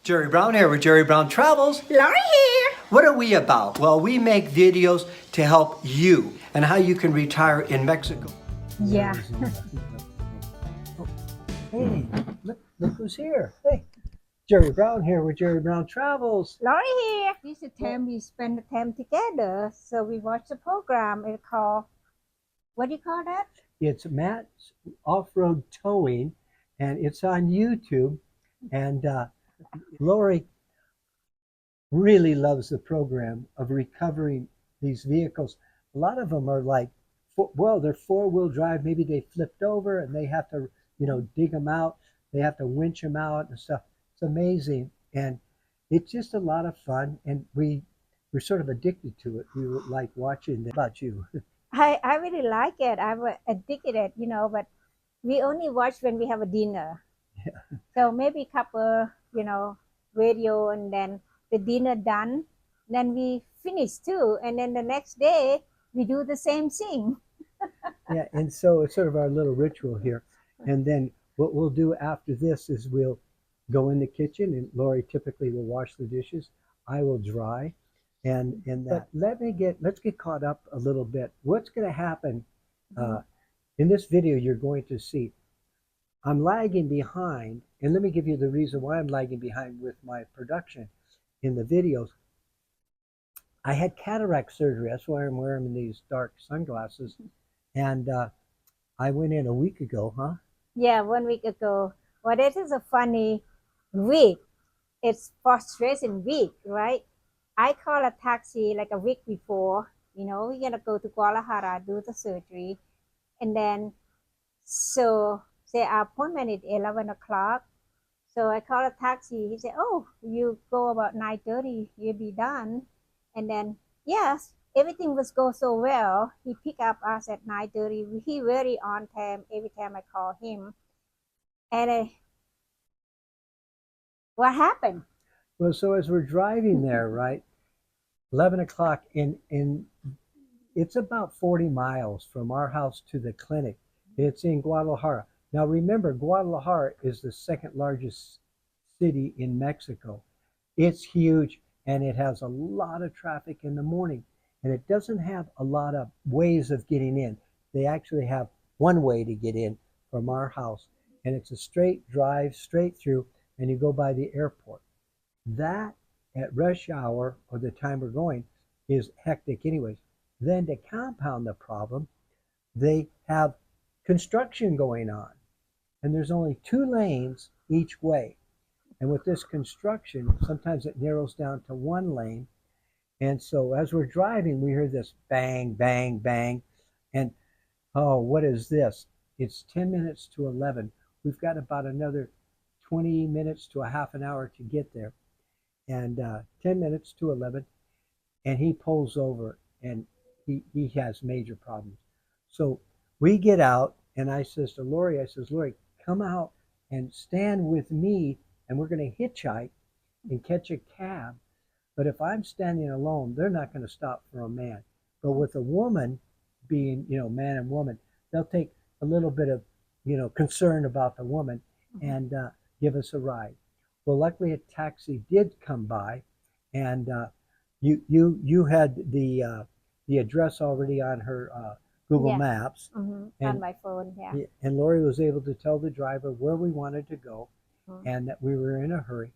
Jerry Brown here with Jerry Brown Travels. Laurie here. What are we about? Well, we make videos to help you and how you can retire in Mexico. Yeah. Hey, look who's here. Hey, Jerry Brown here with Jerry Brown Travels. Laurie here. This is the time we spend the time together. So we watch the program. It's called, what do you call that? It's Matt's Off-Road Towing, and it's on YouTube. And Lori really loves the program of recovering these vehicles. A lot of them are like, well, they're four-wheel drive. Maybe they flipped over and they have to, dig them out. They have to winch them out and stuff. It's amazing, and it's just a lot of fun. And we're sort of addicted to it. We like watching. How about you? I really like it. I'm addicted it, but we only watch when we have a dinner. Yeah. So maybe a couple, radio, and then the dinner done. Then we finish too. And then the next day we do the same thing. Yeah, and so it's sort of our little ritual here. And then what we'll do after this is we'll go in the kitchen, and Lori typically will wash the dishes. I will dry, and that. Let's get caught up a little bit. What's going to happen in this video? You're going to see I'm lagging behind, and let me give you the reason why I'm lagging behind with my production in the videos. I had cataract surgery. That's why I'm wearing these dark sunglasses, and I went in a week ago, huh? Yeah, 1 week ago. Well, this is a funny week. It's frustration week, right? I call a taxi like a week before. We're going to go to Guadalajara, do the surgery. And then, so say our appointment is 11 o'clock. So I call a taxi. He said, oh, you go about 9:30, you'll be done. And then, yes, everything was go so well. He picked up us at 9:30. He very on time every time I call him. And what happened? Well, so as we're driving there, right, 11 o'clock, and it's about 40 miles from our house to the clinic. It's in Guadalajara. Now, remember, Guadalajara is the second largest city in Mexico. It's huge, and it has a lot of traffic in the morning, and it doesn't have a lot of ways of getting in. They actually have one way to get in from our house, and it's a straight drive, straight through, and you go by the airport. That, at rush hour, or the time we're going, is hectic anyways. Then to compound the problem, they have construction going on, and there's only 2 lanes each way. And with this construction, sometimes it narrows down to 1 lane. And so as we're driving, we hear this bang, bang, bang. And, oh, what is this? It's 10 minutes to 11. We've got about another 20 minutes to a half an hour to get there. And 10 minutes to 11. And he pulls over, and he has major problems. So we get out, and I says to Lori, Lori, come out and stand with me, and we're going to hitchhike and catch a cab. But if I'm standing alone, they're not going to stop for a man. But with a woman, being, man and woman, they'll take a little bit of, concern about the woman and give us a ride. Well, luckily a taxi did come by, and you had the address already on her Google Maps. On my phone, yeah. And Lori was able to tell the driver where we wanted to go, and that we were in a hurry.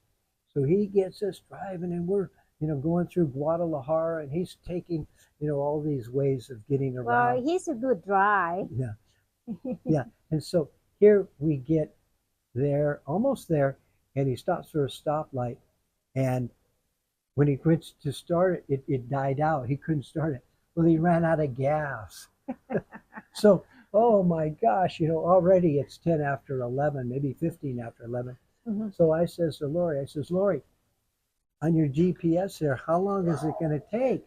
So he gets us driving, and we're, going through Guadalajara, and he's taking, all these ways of getting around. Well, he's a good drive. Yeah. Yeah. And so here we get there, almost there, and he stops for a stoplight. And when he went to start it, it died out. He couldn't start it. Well, he ran out of gas. So, oh my gosh, already it's 10 after 11, maybe 15 after 11. So I says to Lori, Lori, on your GPS there, how long is it going to take?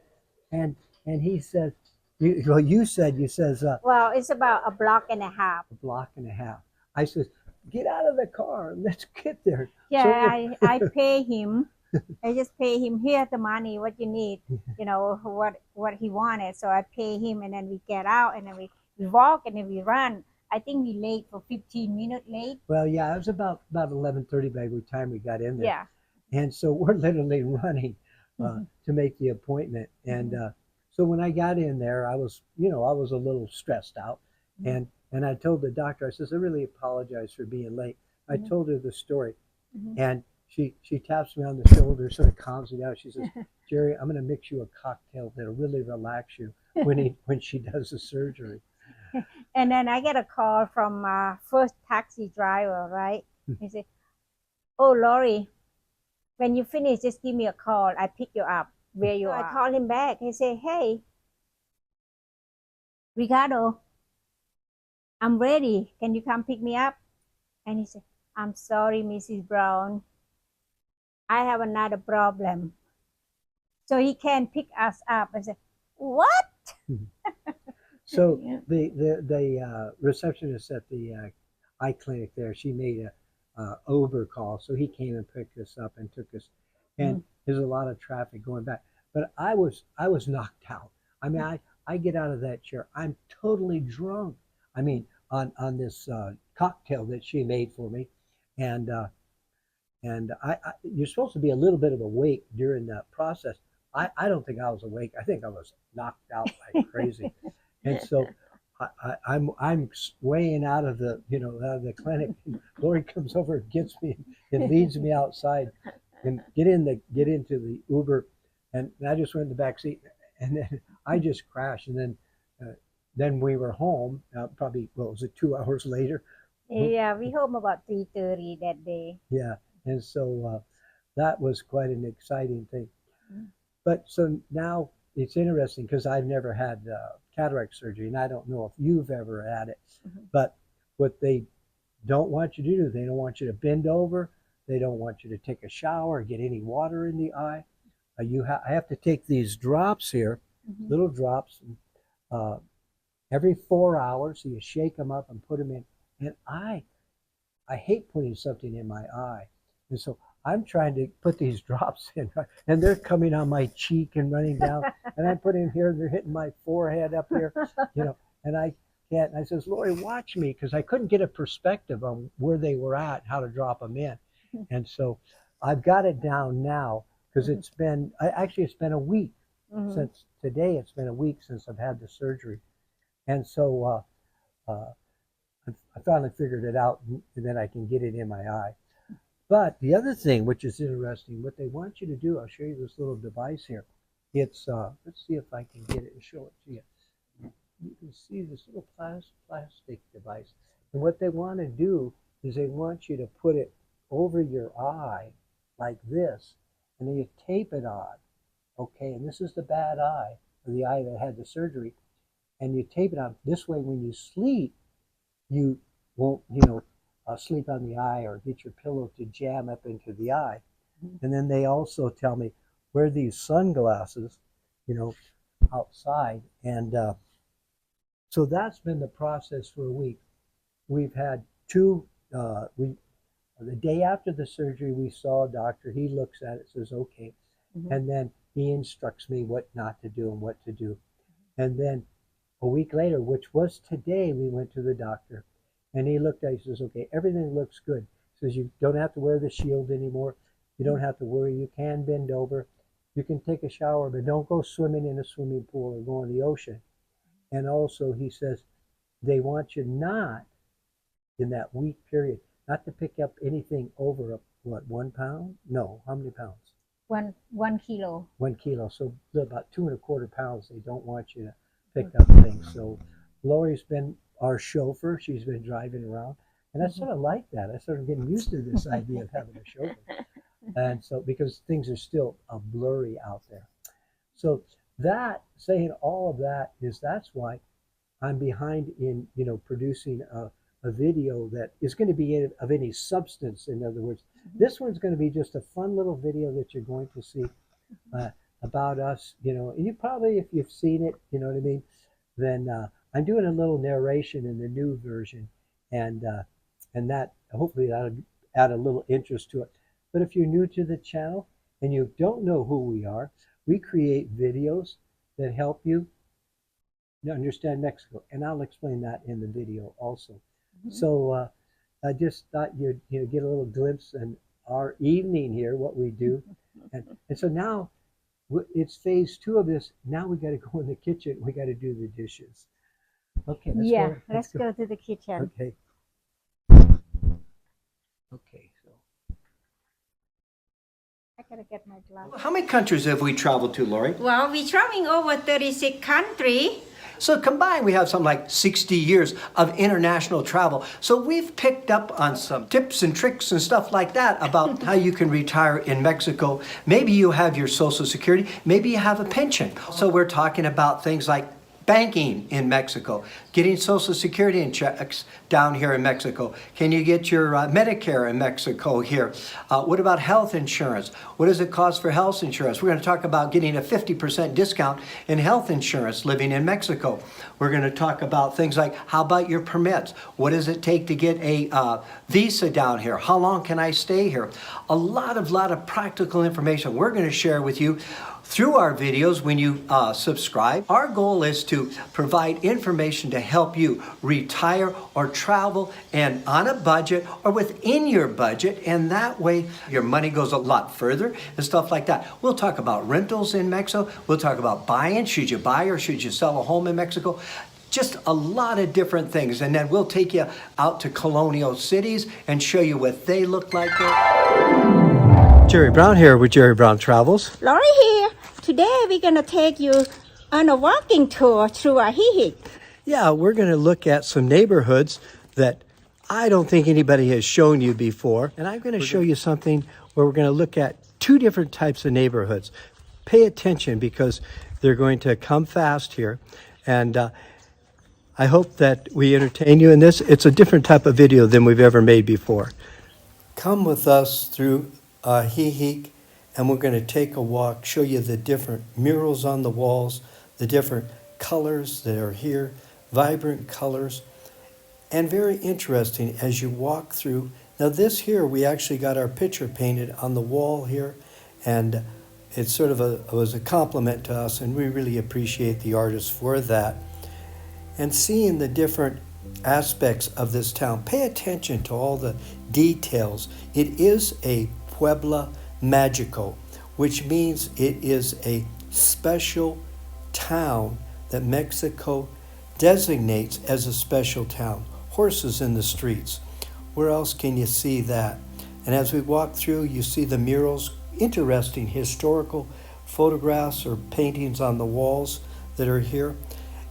And he said, you says, well, it's about a block and a half. A block and a half. I says, get out of the car. Let's get there. Yeah, so, I pay him. I just pay him, here's the money, what you need, what he wanted. So I pay him, and then we get out, and then we walk, and then we run. I think we late for 15 minutes late. Well, yeah, it was about 11:30 by the time we got in there. Yeah. And so we're literally running to make the appointment. And so when I got in there, I was, I was a little stressed out. And I told the doctor, I says, I really apologize for being late. I told her the story. And she taps me on the shoulder, sort of calms me down. She says, Jerry, I'm going to mix you a cocktail that'll really relax you when she does the surgery. And then I get a call from first taxi driver, right? He said, "Oh, Lori, when you finish, just give me a call. I pick you up where you are." I call him back. He said, "Hey, Ricardo, I'm ready. Can you come pick me up?" And he said, "I'm sorry, Mrs. Brown. I have another problem. So he can pick us up." I said, "What?" So the receptionist at the eye clinic there, she made a Uber call, so he came and picked us up and took us. And there's a lot of traffic going back, but I was knocked out. I mean, I get out of that chair, I'm totally drunk. I mean, on this cocktail that she made for me, and you're supposed to be a little bit of awake during that process. I don't think I was awake. I think I was knocked out like crazy. And so I'm swaying out of the out of the clinic. And Lori comes over and gets me and leads me outside and get into the Uber, and I just went in the back seat, and then I just crashed, and then we were home. Probably what was it, 2 hours later? Yeah, we home about 3:30 that day. Yeah, and so that was quite an exciting thing. But so now it's interesting because I've never had cataract surgery, and I don't know if you've ever had it. But what they don't want you to do, they don't want you to bend over. They don't want you to take a shower or get any water in the eye. I have to take these drops here, little drops, every 4 hours. So you shake them up and put them in. And I hate putting something in my eye. And so I'm trying to put these drops in, and they're coming on my cheek and running down. And I put them here, and they're hitting my forehead up here, and I can't. And I says, Lori, watch me, because I couldn't get a perspective on where they were at, how to drop them in. And so I've got it down now, because it's been a week since today. It's been a week since I've had the surgery. And so I finally figured it out, and then I can get it in my eye. But the other thing, which is interesting, what they want you to do, I'll show you this little device here. It's, let's see if I can get it and show it to you. You can see this little plastic device. And what they want to do is they want you to put it over your eye like this, and then you tape it on. Okay, and this is the bad eye, or the eye that had the surgery. And you tape it on. This way, when you sleep, you won't, sleep on the eye or get your pillow to jam up into the eye. And then they also tell me, wear these sunglasses, outside. And so that's been the process for a week. We've had the day after the surgery, we saw a doctor. He looks at it, says, okay. And then he instructs me what not to do and what to do. And then a week later, which was today, we went to the doctor, and he looked at it. He says, okay, everything looks good. He says, you don't have to wear the shield anymore. You don't have to worry. You can bend over. You can take a shower, but don't go swimming in a swimming pool or go in the ocean. And also, he says, they want you not, in that week period, not to pick up anything over, 1 pound? No, how many pounds? 1 kilo. 1 kilo. So about 2¼ pounds they don't want you to pick up things. So Lori's been our chauffeur. She's been driving around. And I sort of like that. I started getting used to this idea of having a chauffeur. And so, because things are still blurry out there. So saying all of that that's why I'm behind in, producing a video that is going to be of any substance. In other words, this one's going to be just a fun little video that you're going to see about us, and you probably, if you've seen it, you know what I mean, then I'm doing a little narration in the new version, and that hopefully that'll add a little interest to it. But if you're new to the channel and you don't know who we are, we create videos that help you understand Mexico, and I'll explain that in the video also. So I just thought you'd get a little glimpse and our evening here, what we do. And so now it's phase 2 of this. Now we got to go in the kitchen. We got to do the dishes. Okay, Yeah, go. let's go to the kitchen. Okay. Okay, so. I gotta get my glasses. How many countries have we traveled to, Lori? Well, we're traveling over 36 countries. So combined, we have something like 60 years of international travel. So we've picked up on some tips and tricks and stuff like that about how you can retire in Mexico. Maybe you have your Social Security, maybe you have a pension. So we're talking about things like banking in Mexico, getting Social Security checks down here in Mexico. Can you get your Medicare in Mexico here? What about health insurance? What does it cost for health insurance? We're going to talk about getting a 50% discount in health insurance living in Mexico. We're going to talk about things like, how about your permits? What does it take to get a visa down here? How long can I stay here? A lot of practical information we're going to share with you through our videos when you subscribe. Our goal is to provide information to help you retire or travel and on a budget or within your budget, and that way your money goes a lot further and stuff like that. We'll talk about rentals in Mexico. We'll talk about buying. Should you buy or should you sell a home in Mexico? Just a lot of different things. And then we'll take you out to colonial cities and show you what they look like there. Jerry Brown here with Jerry Brown Travels. Lori here. Today we're gonna take you on a walking tour through Ajijic. Yeah, we're going to look at some neighborhoods that I don't think anybody has shown you before. And I'm going to show you something where we're going to look at 2 different types of neighborhoods. Pay attention because they're going to come fast here. And I hope that we entertain you in this. It's a different type of video than we've ever made before. Come with us through Ajijic, and we're going to take a walk, show you the different murals on the walls, the different colors that are here, vibrant colors, and very interesting as you walk through. Now this here, we actually got our picture painted on the wall here, and it's sort of was a compliment to us, and we really appreciate the artists for that. And seeing the different aspects of this town, pay attention to all the details. It is a Pueblo Mágico, which means it is a special town that Mexico designates as a special town. Horses in the streets. Where else can you see that? And as we walk through, you see the murals, interesting historical photographs or paintings on the walls that are here.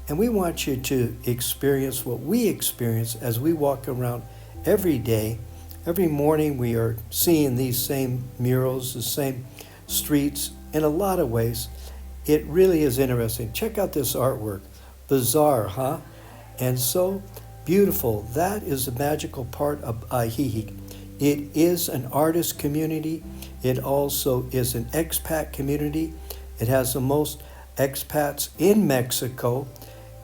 And we want you to experience what we experience as we walk around every day. Every morning we are seeing these same murals, the same streets in a lot of ways. It really is interesting. Check out this artwork. Bizarre, huh? And so beautiful. That is the magical part of Ajijic. It is an artist community. It also is an expat community. It has the most expats in Mexico.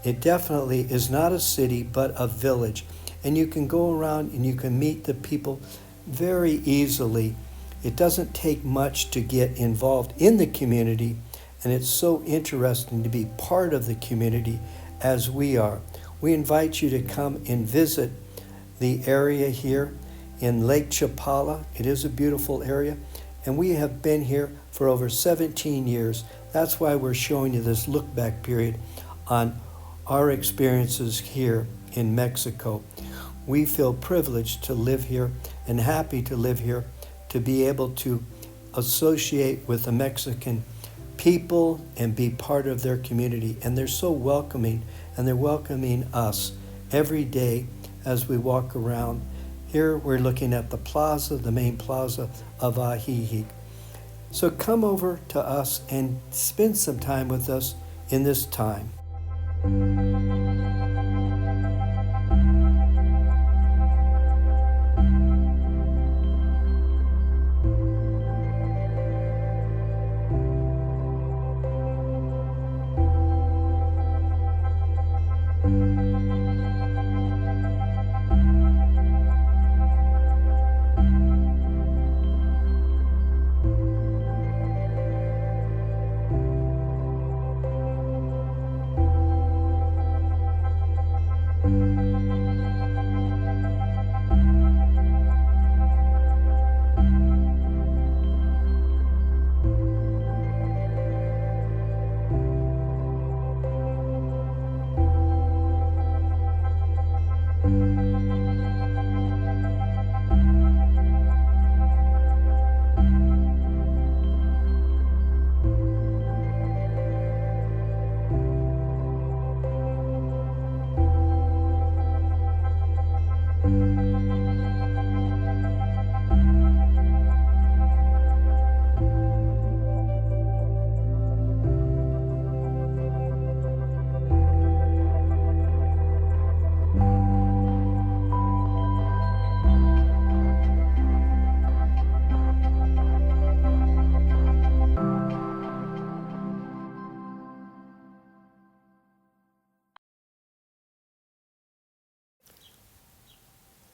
It definitely is not a city, but a village. And you can go around and you can meet the people very easily. It doesn't take much to get involved in the community, and it's so interesting to be part of the community as we are. We invite you to come and visit the area here in Lake Chapala. It is a beautiful area, and we have been here for over 17 years. That's why we're showing you this look back period on our experiences here in Mexico. We feel privileged to live here and happy to live here, to be able to associate with the Mexican people and be part of their community. And they're so welcoming, and they're welcoming us every day as we walk around. Here we're looking at the plaza, the main plaza of Ajijic. So come over to us and spend some time with us in this time.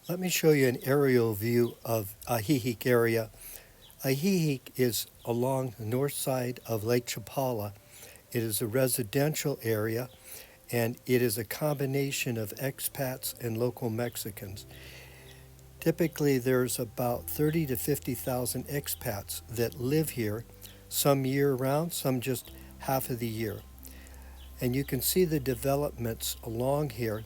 Let me show you an aerial view of Ajijic area. Ajijic is along the north side of Lake Chapala. It is a residential area, and it is a combination of expats and local Mexicans. Typically, there's about 30 to 50,000 expats that live here, some year-round, some just half of the year. And you can see the developments along here,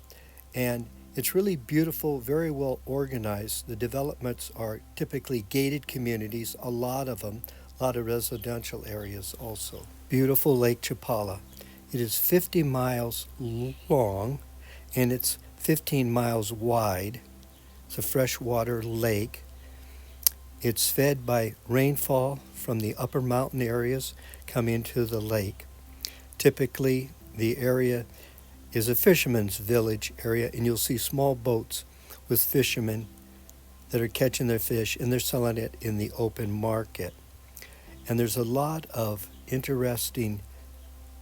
and it's really beautiful, very well organized. The developments are typically gated communities, a lot of them, a lot of residential areas also. Beautiful Lake Chapala. It is 50 miles long and it's 15 miles wide. It's a freshwater lake. It's fed by rainfall from the upper mountain areas coming into the lake. Typically, the area is a fisherman's village area, and you'll see small boats with fishermen that are catching their fish, and they're selling it in the open market. And there's a lot of interesting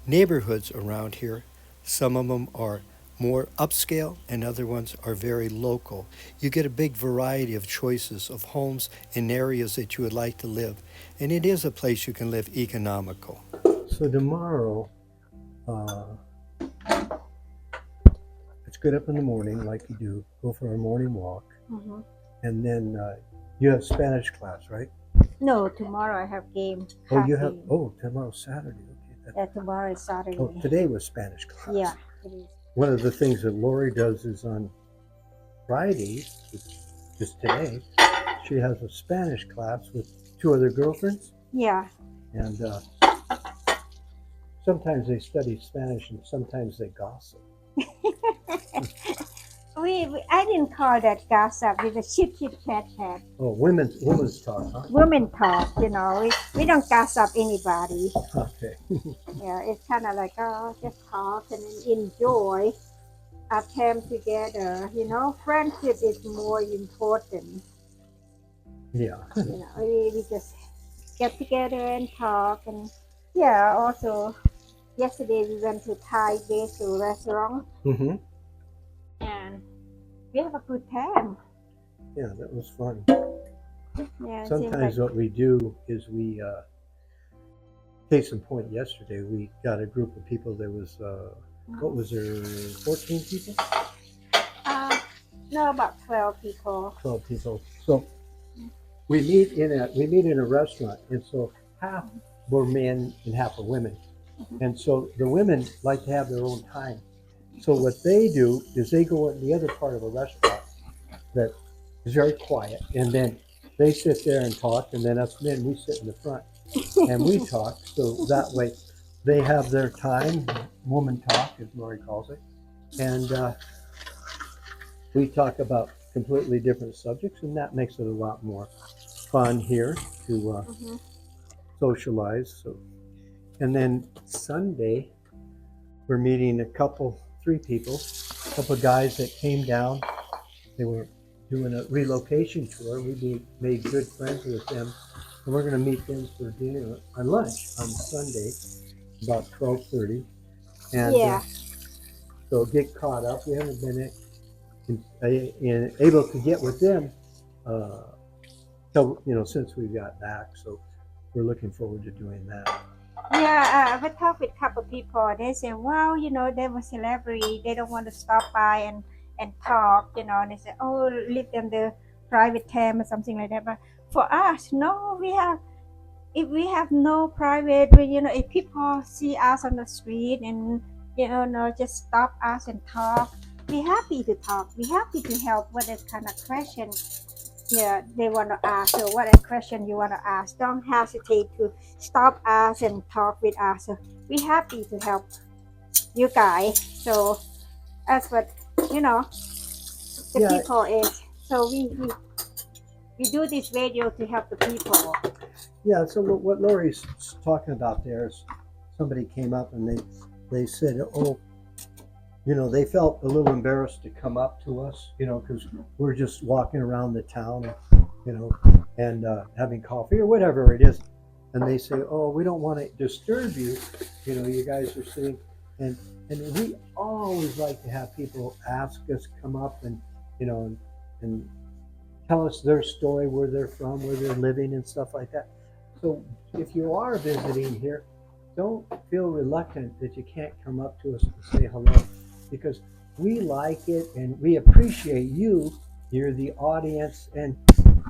neighborhoods around here. Some of them are more upscale and other ones are very local. You get a big variety of choices of homes in areas that you would like to live, and it is a place you can live economical. So tomorrow, let's get up in the morning like you do, go for our morning walk, and then you have Spanish class, right? No, tomorrow I have game. Oh, you have, hockey. tomorrow's Saturday. Okay. Yeah, tomorrow is Saturday. Oh, today was Spanish class. Yeah, it is. One of the things that Lori does is on Fridays, just today, she has a Spanish class with two other girlfriends, Yeah. and sometimes they study Spanish and sometimes they gossip. I didn't call that gossip. We just chit chat. Oh, women's talk, huh? Women talk, you know. We don't gossip anybody. Okay. Yeah, it's kind of like, oh, just talk and enjoy our time together. You know, friendship is more important. Yeah. You know, we just get together and talk. And yeah, also, yesterday we went to Thai basil restaurant Mm-hmm. and we have a good time. Yeah, that was fun. Yeah, it seems Sometimes like, what we do is we, case in point, yesterday we got a group of people. There was, what was there, 14 people? no, about 12 people. 12 people. So we meet in a restaurant, and so half were men and half were women. And so the women like to have their own time. So what they do is they go in the other part of a restaurant that is very quiet, and then they sit there and talk, and then us men, we sit in the front and we talk. So that way they have their time, woman talk, as Lori calls it, and we talk about completely different subjects, and that makes it a lot more fun here to socialize. So, and then Sunday, we're meeting three people, a couple of guys that came down. They were doing a relocation tour. We made good friends with them, and we're going to meet them for dinner or lunch on Sunday, about 12:30. And Yeah. so get caught up. We haven't been able to get with them, since we got back. So we're looking forward to doing that. Yeah, I talked with a couple of people. They say, well, you know, they were celebrity. They don't want to stop by and talk, you know. And they say, oh, leave them the private time or something like that. But for us, no, if we have no private, if people see us on the street and, no, just stop us and talk, we're happy to talk. We're happy to help. What is kind of question they want to ask, or what question you want to ask. Don't hesitate to stop us and talk with us. So we're happy to help you guys. So that's what the people is. So we do this radio to help the people. Yeah. So what Lori's talking about there is somebody came up and they said, oh, they felt a little embarrassed to come up to us, because we're just walking around the town, and having coffee or whatever it is. And they say, oh, we don't want to disturb you. You guys are sitting. And we always like to have people ask us, come up and and tell us their story, where they're from, where they're living, and stuff like that. So if you are visiting here, don't feel reluctant that you can't come up to us and say hello, because we like it and we appreciate you. You're the audience, and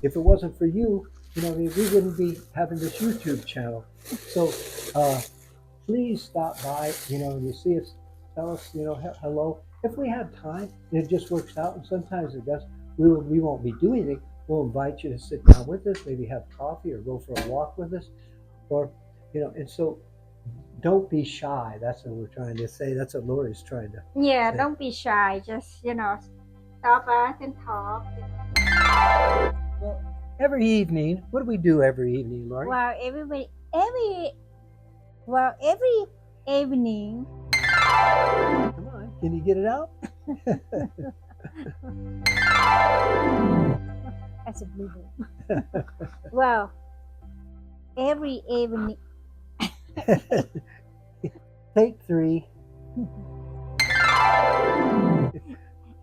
if it wasn't for you, we wouldn't be having this YouTube channel. So please stop by, and you see us, tell us, hello. If we have time, and it just works out, and sometimes it does, we won't be doing it. We'll invite you to sit down with us, maybe have coffee or go for a walk with us, or, and so don't be shy. That's what we're trying to say. That's what Lori's trying to Yeah, say. don't be shy. Just stop us and talk. Well, every evening, what do we do every evening, Lori? Well, every evening. Come on, can you get it out? That's a blue ball. Well, every evening. Take 3.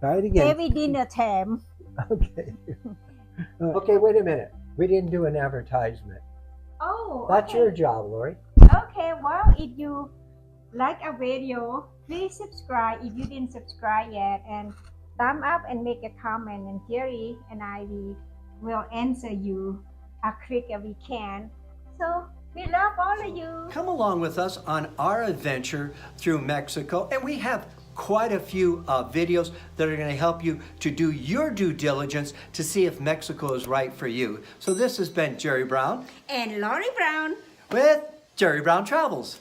Try it again. Every dinner time. Okay. Okay, wait a minute. We didn't do an advertisement. Oh, That's okay. your job, Lori. Okay, well, if you like our video, please subscribe if you didn't subscribe yet, and thumb up and make a comment, and Jerry and I will answer you as quick as we can. So we love all of you. Come along with us on our adventure through Mexico, and we have quite a few videos that are going to help you to do your due diligence to see if Mexico is right for you. So this has been Jerry Brown And Lori Brown. with Jerry Brown Travels.